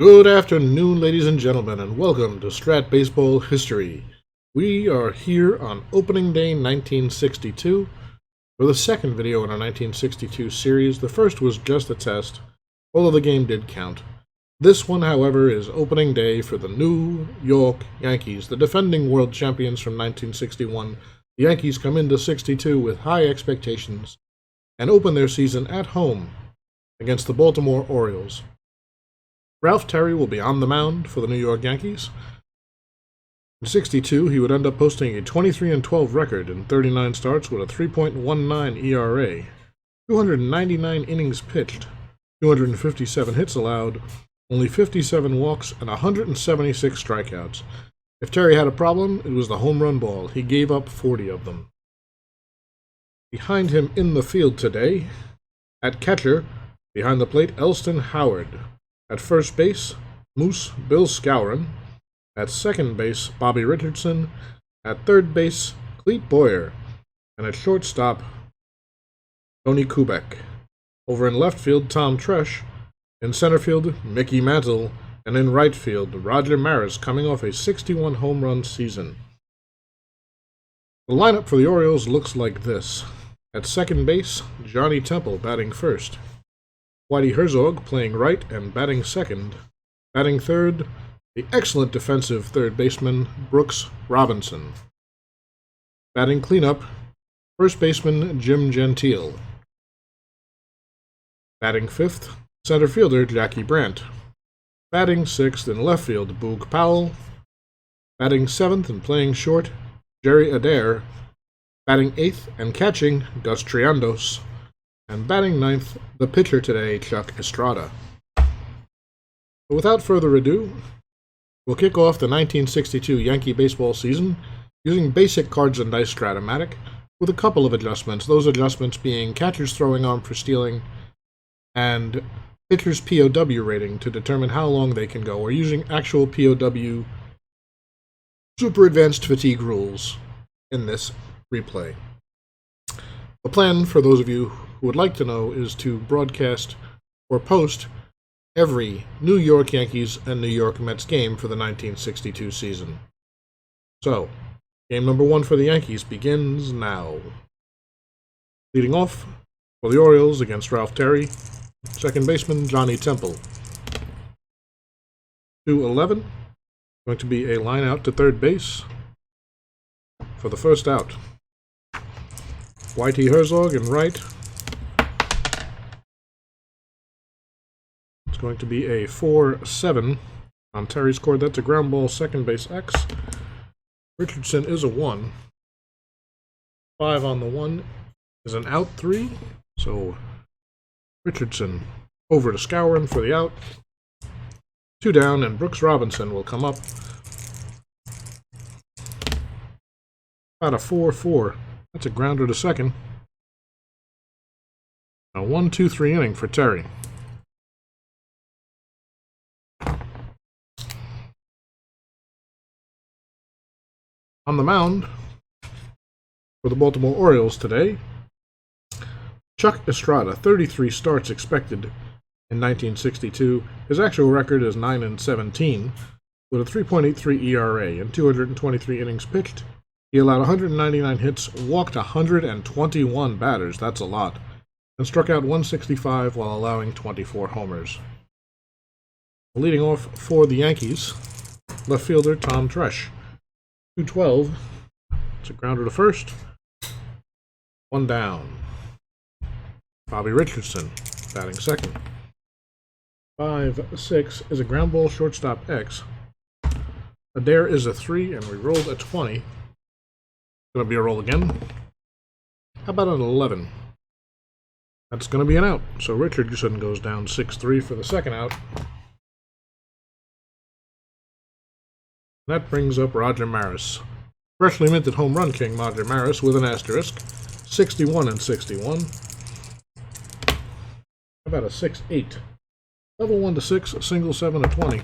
Good afternoon, ladies and gentlemen, and welcome to Strat Baseball History. We are here on opening day 1962 for the second video in our 1962 series. The first was just a test, although the game did count. This one, however, is opening day for the New York Yankees, the defending world champions from 1961. The Yankees come into 62 with high expectations and open their season at home against the Baltimore Orioles. Ralph Terry will be on the mound for the New York Yankees. In 62, he would end up posting a 23-12 record in 39 starts with a 3.19 ERA, 299 innings pitched, 257 hits allowed, only 57 walks, and 176 strikeouts. If Terry had a problem, it was the home run ball. He gave up 40 of them. Behind him in the field today, at catcher, behind the plate, Elston Howard. At first base, Moose Bill Skowron. At second base, Bobby Richardson. At third base, Clete Boyer. And at shortstop, Tony Kubek. Over in left field, Tom Tresh. In center field, Mickey Mantle. And in right field, Roger Maris, coming off a 61 home run season. The lineup for the Orioles looks like this. At second base, Johnny Temple batting first. Whitey Herzog playing right and batting second. Batting third, the excellent defensive third baseman, Brooks Robinson. Batting cleanup, first baseman, Jim Gentile. Batting fifth, center fielder, Jackie Brandt. Batting sixth in left field, Boog Powell. Batting seventh and playing short, Jerry Adair. Batting eighth and catching, Gus Triandos. And batting ninth, the pitcher today, Chuck Estrada. But without further ado, we'll kick off the 1962 Yankee baseball season using basic cards and dice Strat-O-Matic with a couple of adjustments, those adjustments being catcher's throwing arm for stealing and pitcher's POW rating to determine how long they can go. We're using actual POW super advanced fatigue rules in this replay. The plan, for those of you who would like to know, is to broadcast or post every New York Yankees and New York Mets game for the 1962 season. So, game number one for the Yankees begins now. Leading off for the Orioles against Ralph Terry, second baseman Johnny Temple. 2-11, going to be a line out to third base for the first out. Whitey Herzog in right. It's going to be a 4-7 on Terry's cord. That's a ground ball, second base X. Richardson is a 1. 5 on the 1 is an out 3. So Richardson over to Skowron for the out. 2 down, and Brooks Robinson will come up. About a 4-4. That's a grounder to second. A 1-2-3 inning for Terry. On the mound for the Baltimore Orioles today, Chuck Estrada, 33 starts expected in 1962. His actual record is 9-17 with a 3.83 ERA and 223 innings pitched. He allowed 199 hits, walked 121 batters, that's a lot, and struck out 165 while allowing 24 homers. Leading off for the Yankees, left fielder Tom Tresh. 2-12, it's a grounder to first. 1 down. Bobby Richardson, batting second. 5-6 is a ground ball, shortstop X. Adair is a 3, and we rolled a 20. Going to be a roll again. How about an 11? That's going to be an out. So Richardson goes down 6-3 for the second out. That brings up Roger Maris. Freshly minted home run king Roger Maris with an asterisk. 61-61. How about a 6-8? Level 1 to 6, single 7 to 20.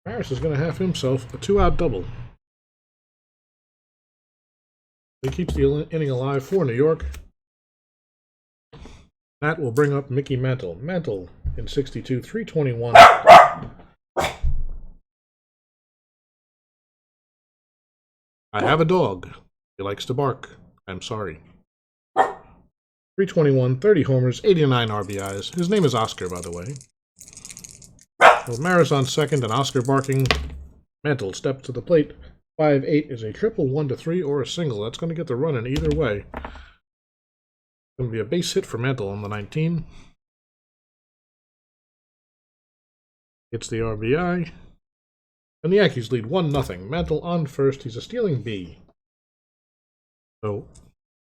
Maris is going to have himself a 2-out double. He keeps the inning alive for New York. That will bring up Mickey Mantle. Mantle in 62, 321. I have a dog. He likes to bark. I'm sorry. 321, 30 homers, 89 RBIs. His name is Oscar, by the way. With Maris on second and Oscar barking, Mantle steps to the plate. 5-8 is a triple 1-3 or a single. That's going to get the run in either way. Going to be a base hit for Mantle on the 19. Gets the RBI. And the Yankees lead 1-0. Mantle on first. He's a stealing B. So,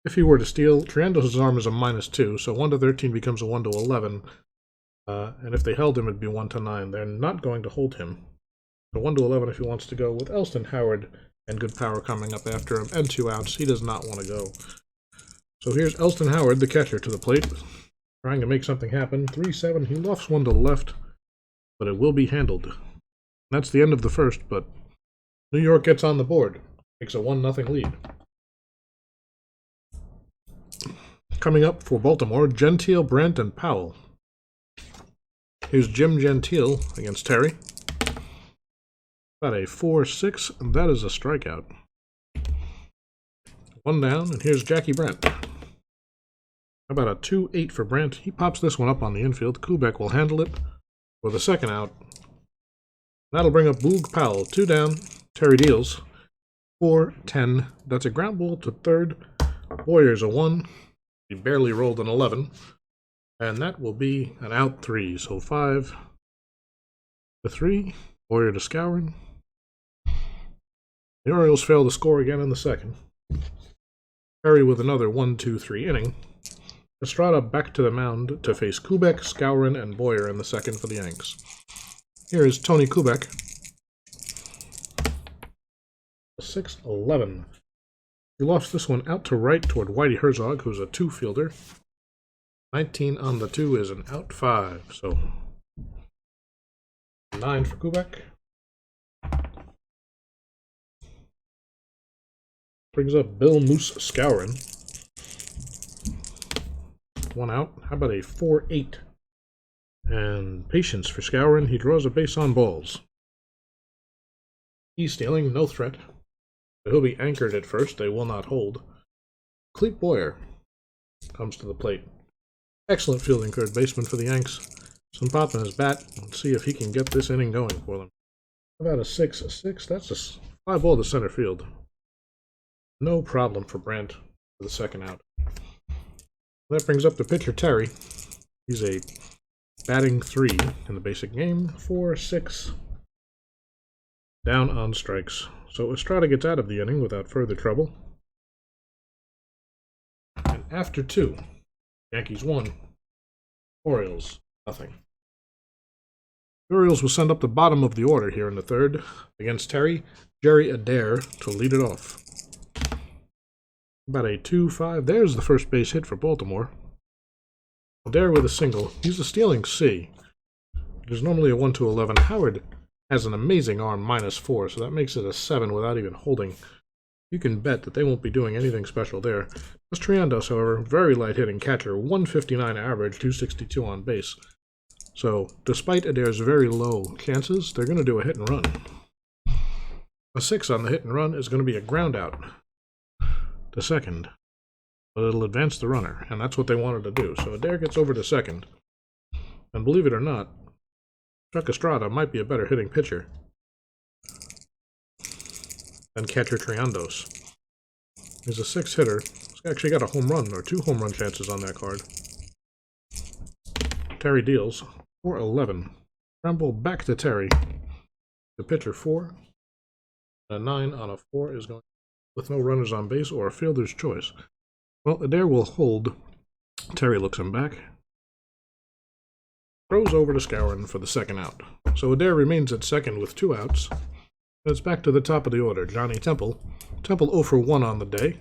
if he were to steal, Triandos' arm is a -2, so 1-13 becomes a 1-11. And if they held him, it'd be 1-9. They're not going to hold him. So 1-11 if he wants to go with Elston Howard and good power coming up after him and 2 outs. He does not want to go. So here's Elston Howard, the catcher, to the plate, trying to make something happen. 3-7. He lofts one to the left, but it will be handled. That's the end of the first, but New York gets on the board. Takes a 1-0 lead. Coming up for Baltimore, Gentile, Brandt, and Powell. Here's Jim Gentile against Terry. About a 4-6, and that is a strikeout. 1 down, and here's Jackie Brandt. How about a 2-8 for Brandt? He pops this one up on the infield. Kubek will handle it for the second out. That'll bring up Boog Powell. 2 down. Terry deals. 4-10. That's a ground ball to third. Boyer's a 1. He barely rolled an 11. And that will be an out 3. So 5-3. Boyer to Skowron. The Orioles fail to score again in the second. Terry with another 1-2-3 inning. Estrada back to the mound to face Kubek, Skowron, and Boyer in the second for the Yanks. Here is Tony Kubek. 6-11. He lost this one out to right toward Whitey Herzog, who's a 2-fielder. 19 on the 2 is an out 5, so 9 for Kubek. Brings up Bill Moose Skowron. 1 out. How about a 4-8? And patience for Skowron. He draws a base on balls. He's stealing, no threat. He'll be anchored at first. They will not hold. Clete Boyer comes to the plate. Excellent fielding third baseman for the Yanks. Some pop in his bat. Let's see if he can get this inning going for them. How about a 6-6? That's a fly ball to center field. No problem for Brandt for the second out. That brings up the pitcher, Terry. He's a batting 3 in the basic game. 4-6. Down on strikes. So Estrada gets out of the inning without further trouble. And after 2, Yankees 1, Orioles nothing. The Orioles will send up the bottom of the order here in the third. Against Terry, Jerry Adair to lead it off. About a 2-5. There's the first base hit for Baltimore. Adair with a single. He's a stealing C. There's normally a 1-11. Howard has an amazing arm, -4, so that makes it a 7 without even holding. You can bet that they won't be doing anything special there. This Triandos, however, very light-hitting catcher, 159 average, 262 on base. So, despite Adair's very low chances, they're going to do a hit and run. A 6 on the hit and run is going to be a ground out to second. But it'll advance the runner, and that's what they wanted to do. So Adair gets over to second. And believe it or not, Chuck Estrada might be a better hitting pitcher than catcher Triandos. He's a 6 hitter. He's actually got a home run, or 2 home run chances on that card. Terry deals. 4-11. Scramble back to Terry. The pitcher 4. A 9 on a 4 is going with no runners on base or a fielder's choice. Well, Adair will hold. Terry looks him back. Throws over to Skowron for the second out. So Adair remains at second with 2 outs. And it's back to the top of the order. Johnny Temple. Temple 0 for 1 on the day.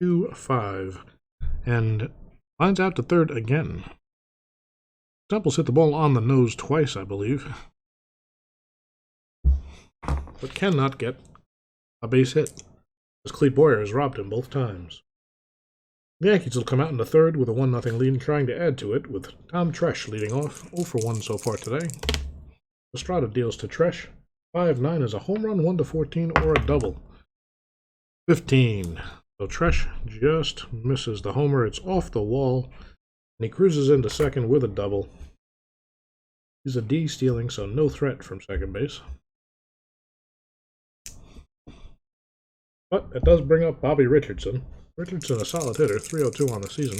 2-5. And lines out to third again. Temple's hit the ball on the nose twice, I believe. But cannot get a base hit, as Clete Boyer has robbed him both times. The Yankees will come out in the third with a 1-0 lead and trying to add to it, with Tom Tresh leading off, 0 for 1 so far today. Strat-O deals to Tresh. 5-9 is a home run, 1-14, or a double. 15. So Tresh just misses the homer. It's off the wall, and he cruises into second with a double. He's a D stealing, so no threat from second base. But it does bring up Bobby Richardson. Richardson, a solid hitter, 302 on the season.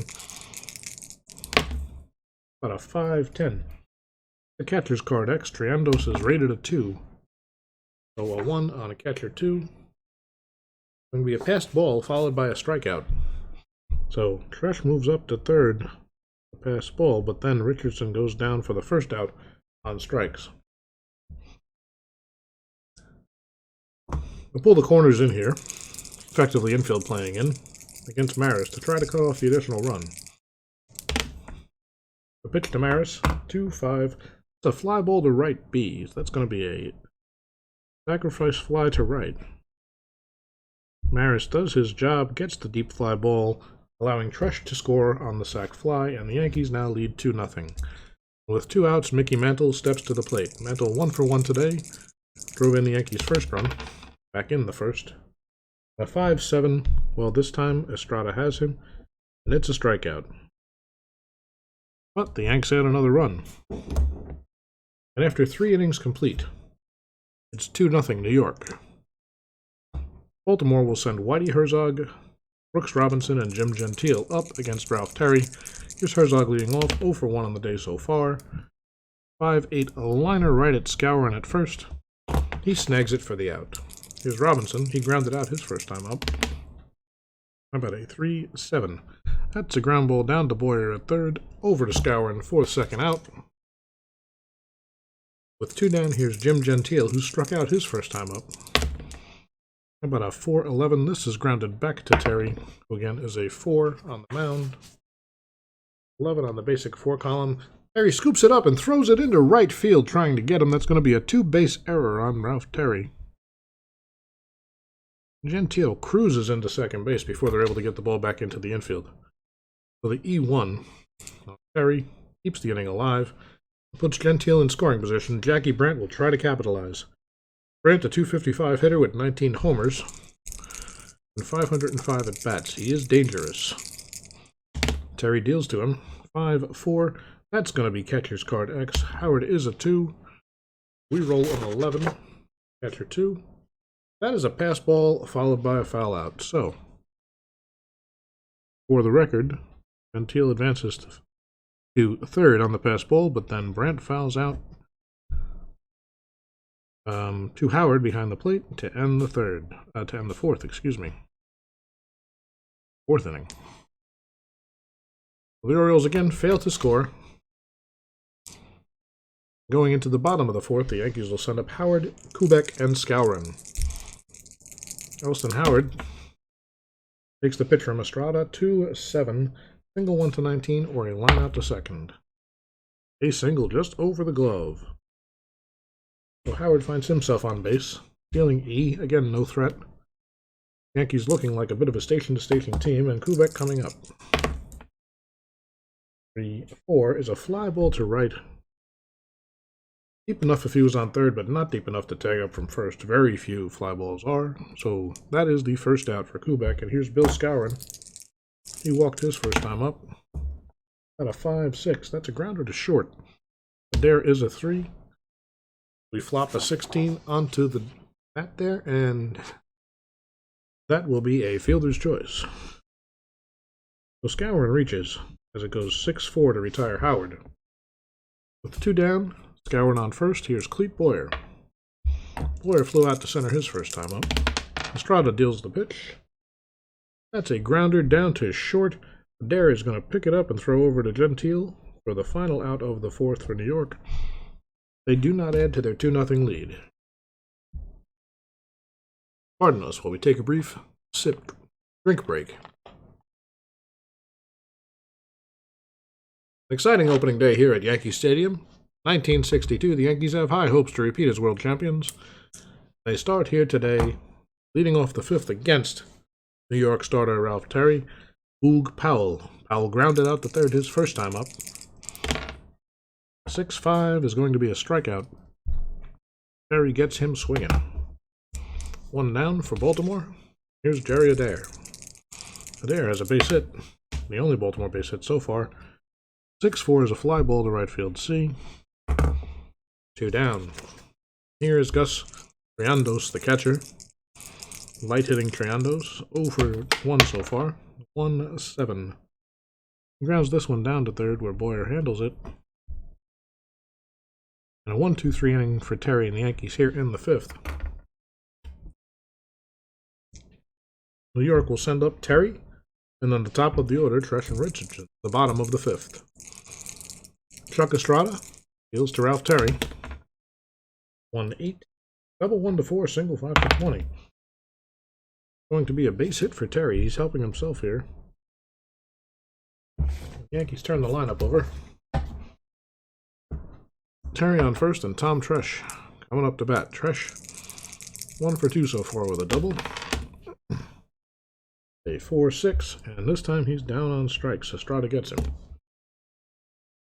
About a 5-10. The catcher's card X, Triandos is rated a 2. So a 1 on a catcher 2. Going to be a passed ball followed by a strikeout. So Tresh moves up to third, a passed ball, but then Richardson goes down for the first out on strikes. We'll pull the corners in here, effectively infield playing in, against Maris to try to cut off the additional run. The pitch to Maris, 2-5. It's a fly ball to right B. That's going to be a sacrifice fly to right. Maris does his job, gets the deep fly ball, allowing Tresh to score on the sac fly, and the Yankees now lead 2-0. With 2 outs, Mickey Mantle steps to the plate. Mantle 1 for 1 today, drove in the Yankees' first run, back in the first. A 5-7, well, this time Estrada has him, and it's a strikeout. But the Yanks add another run. And after 3 innings complete, it's 2-0 New York. Baltimore will send Whitey Herzog, Brooks Robinson, and Jim Gentile up against Ralph Terry. Here's Herzog leading off, 0 for 1 on the day so far. 5-8, a liner right at Skowron at first. He snags it for the out. Here's Robinson. He grounded out his first time up. How about a 3-7? That's a ground ball down to Boyer at third, over to Skowron for the second out. With 2 down, here's Jim Gentile, who struck out his first time up. How about a 4-11? This is grounded back to Terry, who again is a 4 on the mound. 11 on the basic 4 column. Terry scoops it up and throws it into right field, trying to get him. That's going to be a 2-base error on Ralph Terry. Gentile cruises into second base before they're able to get the ball back into the infield. So the E1, Terry keeps the inning alive, puts Gentile in scoring position. Jackie Brandt will try to capitalize. Brandt, a .255 hitter with 19 homers and 505 at bats. He is dangerous. Terry deals to him. 5-4. That's going to be catcher's card X. Howard is a 2. We roll an 11. Catcher 2. That is a pass ball followed by a foul out. So, for the record, Gentile advances to third on the pass ball, but then Brandt fouls out to Howard behind the plate to end the fourth, excuse me. Fourth inning. The Orioles again fail to score. Going into the bottom of the fourth, the Yankees will send up Howard, Kubek, and Skowron. Elston Howard takes the pitch from Estrada, 2-7, single 1 to 19, or a line out to second. A single just over the glove. So Howard finds himself on base, dealing E, again no threat. Yankees looking like a bit of a station-to-station team, and Kubek coming up. 3-4 is a fly ball to right. Deep enough if he was on third, but not deep enough to tag up from first. Very few fly balls are. So that is the first out for Kubek. And here's Bill Skowron. He walked his first time up. At a 5-6. That's a grounder to short. There is a 3. We flop a 16 onto the bat there, and that will be a fielder's choice. So Skowron reaches as it goes 6-4 to retire Howard. With 2 down, Skowron on first. Here's Clete Boyer. Boyer flew out to center his first time up. Estrada deals the pitch. That's a grounder down to short. Adair is going to pick it up and throw over to Gentile for the final out of the fourth for New York. They do not add to their 2-0 lead. Pardon us while we take a brief drink break. An exciting opening day here at Yankee Stadium. 1962, the Yankees have high hopes to repeat as world champions. They start here today, leading off the fifth against New York starter Ralph Terry. Boog Powell. Powell grounded out to third his first time up. 6-5 is going to be a strikeout. Terry gets him swinging. One down for Baltimore. Here's Jerry Adair. Adair has a base hit. The only Baltimore base hit so far. 6-4 is a fly ball to right field C. 2 down. Here is Gus Triandos, the catcher. Light hitting Triandos. 0 for 1 so far. 1-7. He grounds this one down to third where Boyer handles it. And a 1-2-3 inning for Terry and the Yankees here in the 5th. New York will send up Terry, and on the top of the order, Tresh and Richardson, the bottom of the 5th. Chuck Estrada deals to Ralph Terry. 1-8, double 1-4, single 5-20. Going to be a base hit for Terry. He's helping himself here. The Yankees turn the lineup over. Terry on first and Tom Tresh coming up to bat. Tresh 1 for 2 so far with a double. A 4-6, and this time he's down on strikes. Estrada gets him.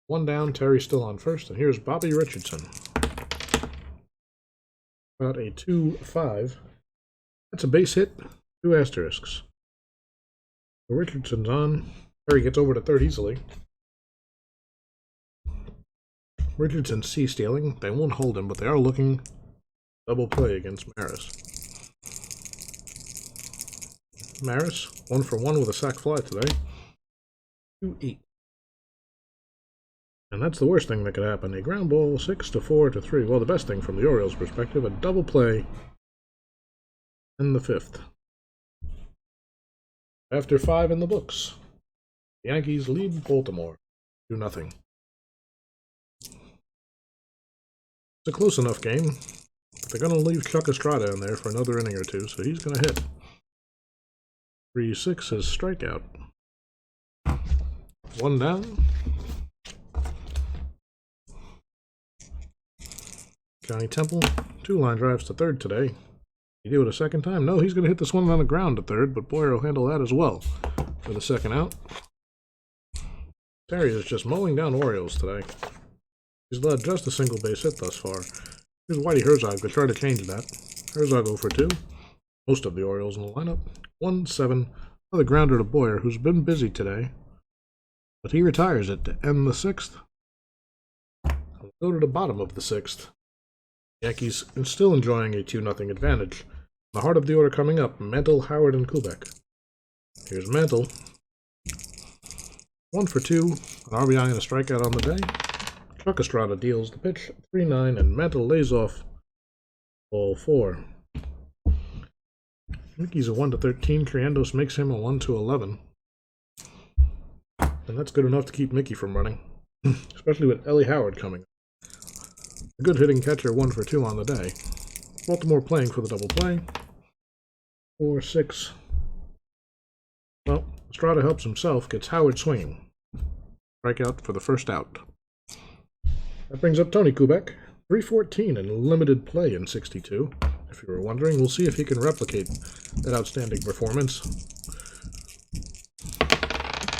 1 down, Terry still on first, and here's Bobby Richardson. About a 2-5. That's a base hit, 2 asterisks. So Richardson's on. Terry gets over to third easily. Richardson C-stealing. They won't hold him, but they are looking double play against Maris. Maris, 1 for 1 with a sac fly today. 2-8. And that's the worst thing that could happen. A ground ball, 6-4 to 3. Well, the best thing from the Orioles' perspective, a double play in the 5th. After 5 in the books, the Yankees lead Baltimore 2-0. It's a close enough game, but they're going to leave Chuck Estrada in there for another inning or two, so he's going to hit. 3-6 is strikeout. 1 down. Johnny Temple, 2 line drives to third today. He do it a second time? No, he's going to hit this one on the ground to third, but Boyer will handle that as well for the second out. Terry is just mowing down Orioles today. He's led just a single base hit thus far. Here's Whitey Herzog to try to change that. Herzog 0 for 2. Most of the Orioles in the lineup. 1-7. Another grounder to Boyer, who's been busy today. But he retires it to end the 6th. We'll go to the bottom of the 6th. Yankees still enjoying a 2-0 advantage. The heart of the order coming up, Mantle, Howard, and Kubek. Here's Mantle. 1 for 2, an RBI and a strikeout on the day. Chuck Estrada deals the pitch, 3-9, and Mantle lays off ball 4. Mickey's a 1-13. Triandos makes him a 1-11. And that's good enough to keep Mickey from running, especially with Ellie Howard coming. A good hitting catcher, 1 for 2 on the day. Baltimore playing for the double play. 4-6. Well, Estrada helps himself, gets Howard swinging. Strikeout for the first out. That brings up Tony Kubek. 3-14 in limited play in 62. If you were wondering, we'll see if he can replicate that outstanding performance.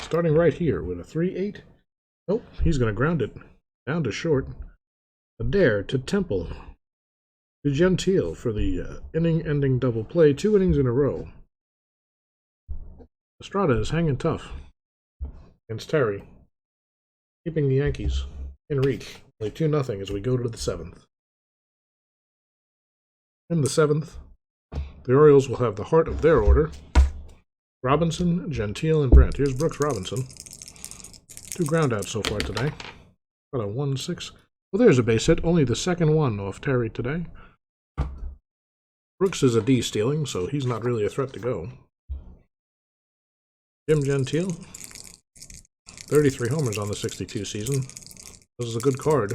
Starting right here with a 3-8. Nope, he's going to ground it down to short. Adair to Temple. To Gentile for the inning-ending double play. 2 innings in a row. Estrada is hanging tough against Terry, keeping the Yankees in reach. Only 2-0 as we go to the 7th. In the 7th, the Orioles will have the heart of their order. Robinson, Gentile, and Brandt. Here's Brooks Robinson. 2 groundouts so far today. Got a 1-6. Well, there's a base hit. Only the second one off Terry today. Brooks is a D stealing, so he's not really a threat to go. Jim Gentile. 33 homers on the 62 season. This is a good card.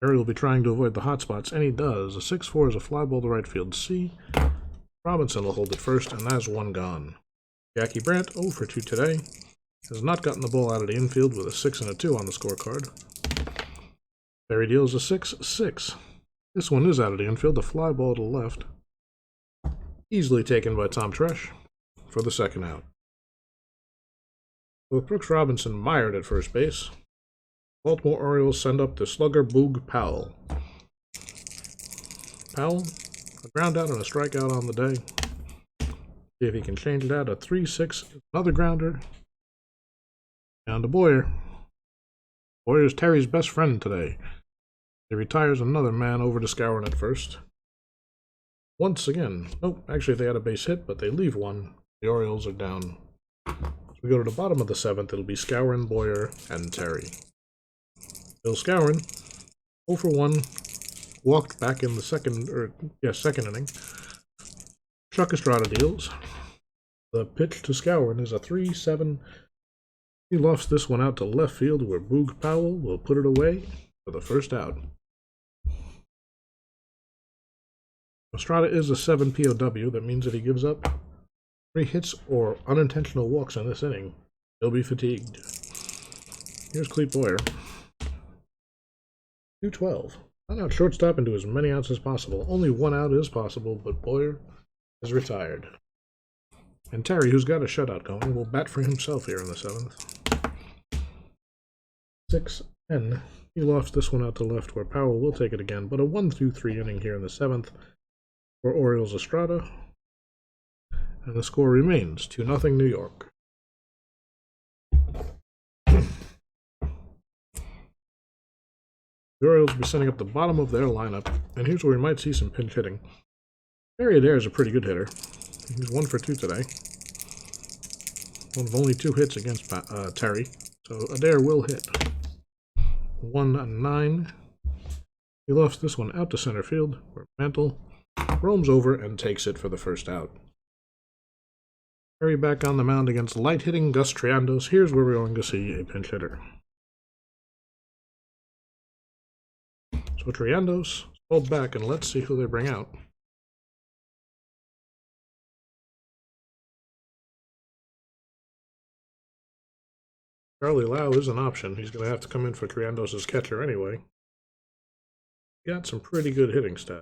Terry will be trying to avoid the hot spots, and he does. A 6-4 is a fly ball to right field C. Robinson will hold it first, and that's 1 gone. Jackie Brandt, 0 for 2 today. Has not gotten the ball out of the infield with a 6 and a 2 on the scorecard. Terry deals a 6-6. This one is out of the infield, a fly ball to the left. Easily taken by Tom Tresh for the second out. With Brooks Robinson mired at first base, Baltimore Orioles send up the slugger Boog Powell. Powell, a ground out and a strikeout on the day. See if he can change that. A 3-6, another grounder. Down to Boyer. Boyer's Terry's best friend today. He retires another man over to Skowron at first. Once again, nope, actually they had a base hit, but they leave one. The Orioles are down. As we go to the bottom of the 7th, it'll be Skowron, Boyer, and Terry. Bill Skowron, 0 for 1, walked back in the second inning. Chuck Estrada deals. The pitch to Skowron is a 3-7. He lofts this one out to left field where Boog Powell will put it away for the first out. Estrada is a 7 POW. That means that he gives up 3 hits or unintentional walks in this inning. He'll be fatigued. Here's Clete Boyer. 2-12. Not out shortstop into as many outs as possible. Only 1 out is possible, but Boyer is retired. And Terry, who's got a shutout going, will bat for himself here in the 7th. 6-10. He lofts this one out to left where Powell will take it again, but a 1-3 inning here in the 7th for Orioles Estrada. And the score remains 2-0 New York. The Orioles will be setting up the bottom of their lineup, and here's where we might see some pinch hitting. Terry Adair is a pretty good hitter. He's 1 for 2 today. One of only 2 hits against Terry, so Adair will hit. 1-9. He lofts this one out to center field, where Mantle roams over and takes it for the first out. Terry back on the mound against light-hitting Gus Triandos. Here's where we're going to see a pinch hitter. So Triandos pulled back, and let's see who they bring out. Charlie Lau is an option. He's going to have to come in for Triandos' catcher anyway. Got some pretty good hitting stats.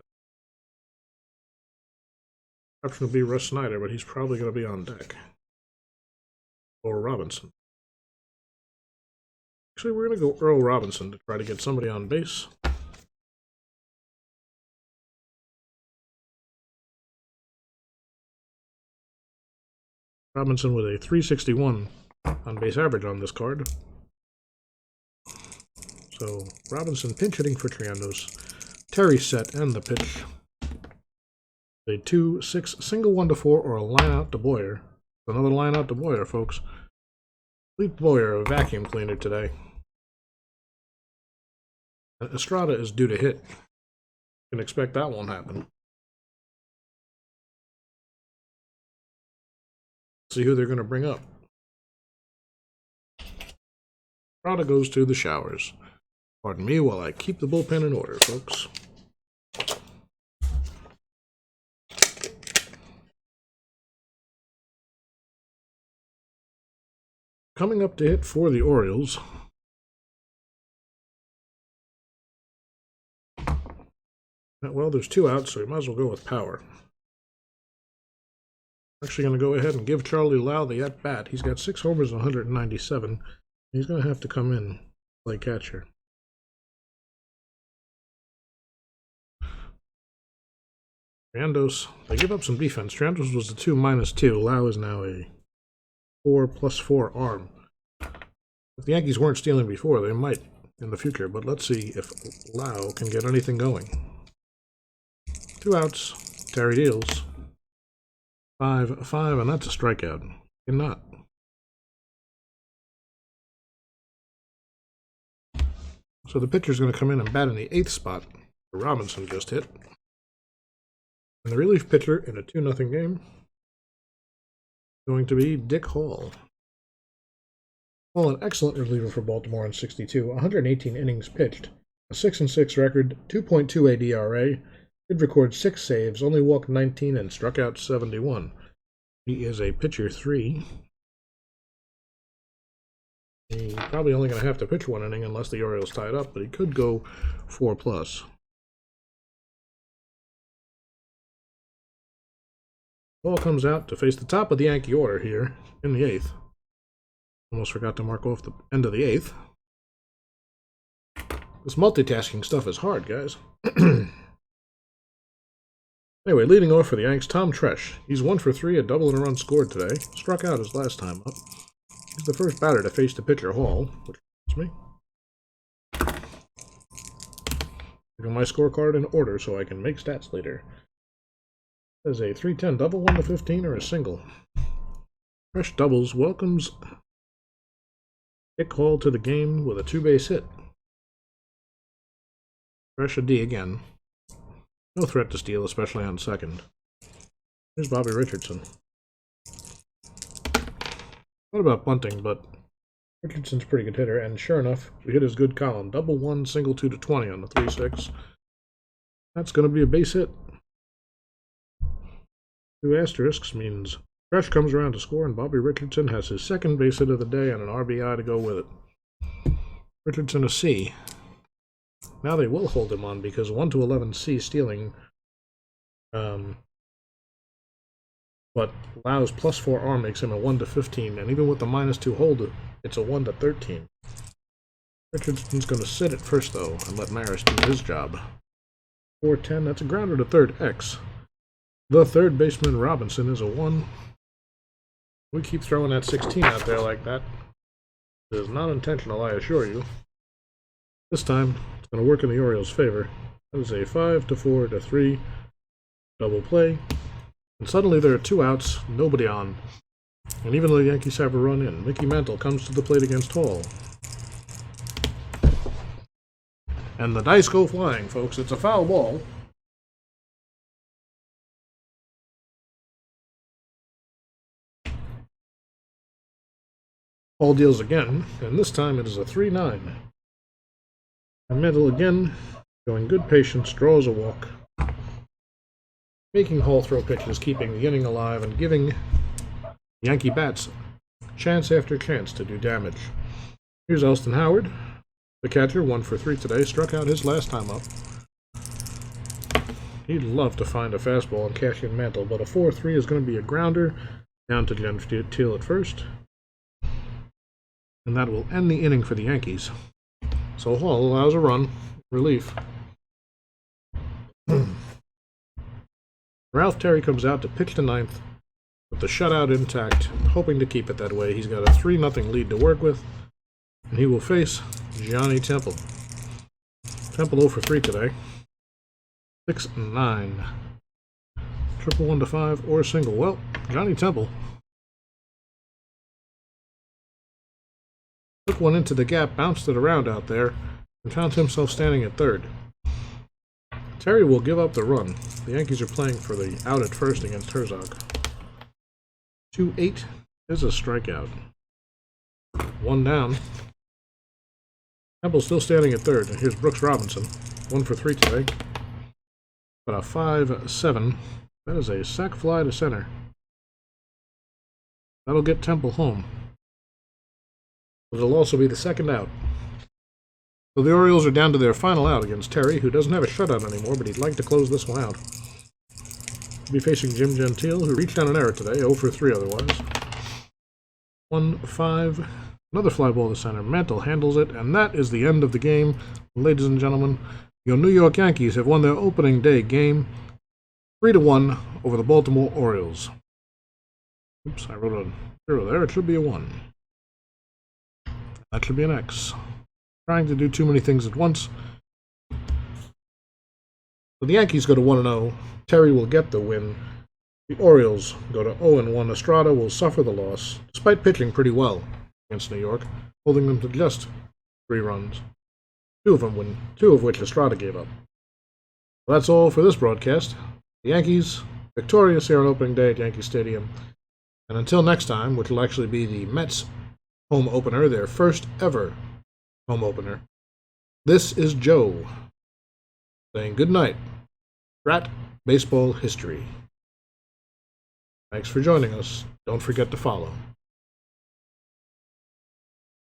Option will be Russ Snyder, but he's probably going to be on deck. Or Robinson. Actually, we're going to go Earl Robinson to try to get somebody on base. Robinson with a 361 on base average on this card. So Robinson pinch hitting for Triandos. Terry set and the pitch. A 2-6 single 1-4 or a line out to Boyer. Another line out to Boyer, folks. Clete Boyer, a vacuum cleaner today. And Estrada is due to hit. You can expect that won't happen. See who they're going to bring up. Estrada goes to the showers. Pardon me while I keep the bullpen in order, folks. Coming up to hit for the Orioles. Well, there's 2 outs, so we might as well go with power. Actually going to go ahead and give Charlie Lau the at-bat. He's got 6 homers and 197. He's going to have to come in, play catcher. Triandos, they give up some defense. Triandos was a 2-2. Lau is now a 4+4 arm. If the Yankees weren't stealing before, they might in the future, but let's see if Lau can get anything going. 2 outs. Terry deals. 5-5, and that's a strikeout. Cannot. So the pitcher's going to come in and bat in the 8th spot. Robinson just hit. And the relief pitcher in a 2-0 game going to be Dick Hall. Hall, an excellent reliever for Baltimore in 62. 118 innings pitched. A 6-6 record, 2.28 ERA. Did record 6 saves, only walked 19 and struck out 71. He is a pitcher 3. He's probably only going to have to pitch 1 inning unless the Orioles tie it up, but he could go 4+. Ball comes out to face the top of the Yankee order here in the 8th. Almost forgot to mark off the end of the 8th. This multitasking stuff is hard, guys. Anyway, leading off for the Yanks, Tom Tresh. He's 1 for 3, a double and a run scored today. Struck out his last time up. He's the first batter to face the pitcher Hall, which is me. Getting my scorecard in order so I can make stats later. There's a 3-10 double, 1 to 15, or a single. Tresh doubles welcomes Dick Hall to the game with a 2-base hit. Tresh a D again. No threat to steal, especially on second. Here's Bobby Richardson. Thought about bunting, but Richardson's a pretty good hitter, and sure enough, we hit his good column. Double 1, single 2 to 20 on the 3-6. That's going to be a base hit. 2 asterisks means Tresh comes around to score, and Bobby Richardson has his second base hit of the day and an RBI to go with it. Richardson a C. Now they will hold him on because 1 to 11 C stealing, but allows +4 R makes him a 1 to 15, and even with the -2 hold, it's a 1 to 13. Richardson's going to sit at first though and let Maris do his job. 4-10. That's a grounder to third X. The third baseman Robinson is a 1. We keep throwing that 16 out there like that. It is not intentional, I assure you. This time, it's going to work in the Orioles' favor. That is a 5 to 4 to 3 double play. And suddenly there are 2 outs, nobody on. And even though the Yankees have a run in, Mickey Mantle comes to the plate against Hall. And the dice go flying, folks. It's a foul ball. Hall deals again, and this time it is a 3-9. And Mantle again, showing good patience, draws a walk. Making Hall throw pitches, keeping the inning alive, and giving Yankee bats chance after chance to do damage. Here's Elston Howard, the catcher, 1 for 3 today, struck out his last time up. He'd love to find a fastball and cash in Mantle, but a 4-3 is going to be a grounder down to Gentile at first. And that will end the inning for the Yankees. So Hall allows a run, relief. Ralph Terry comes out to pitch the 9th with the shutout intact, hoping to keep it that way. He's got a 3-0 lead to work with, and he will face Johnny Temple. Temple 0 for 3 today. 6-9. Triple 1 to 5 or single. Well, Johnny Temple took one into the gap, bounced it around out there, and found himself standing at third. Terry will give up the run. The Yankees are playing for the out at first against Herzog. 2-8 is a strikeout. 1 down. Temple still standing at third. And here's Brooks Robinson. 1 for 3 today. But a 5-7. That is a sac fly to center. That'll get Temple home. But it'll also be the second out. So the Orioles are down to their final out against Terry, who doesn't have a shutout anymore, but he'd like to close this one out. He'll be facing Jim Gentile, who reached on an error today, 0 for 3 otherwise. 1-5. Another fly ball to center. Mantle handles it, and that is the end of the game. Ladies and gentlemen, your New York Yankees have won their opening day game 3-1 over the Baltimore Orioles. Oops, I wrote a 0 there. It should be a 1. That should be an X. Trying to do too many things at once. So the Yankees go to 1-0. Terry will get the win. The Orioles go to 0-1. Estrada will suffer the loss, despite pitching pretty well against New York, holding them to just 3 runs. 2 of which Estrada gave up. Well, that's all for this broadcast. The Yankees victorious here on opening day at Yankee Stadium. And until next time, which will actually be the Mets home opener, their first ever home opener. This is Joe saying good night. Strat Baseball History. Thanks for joining us. Don't forget to follow.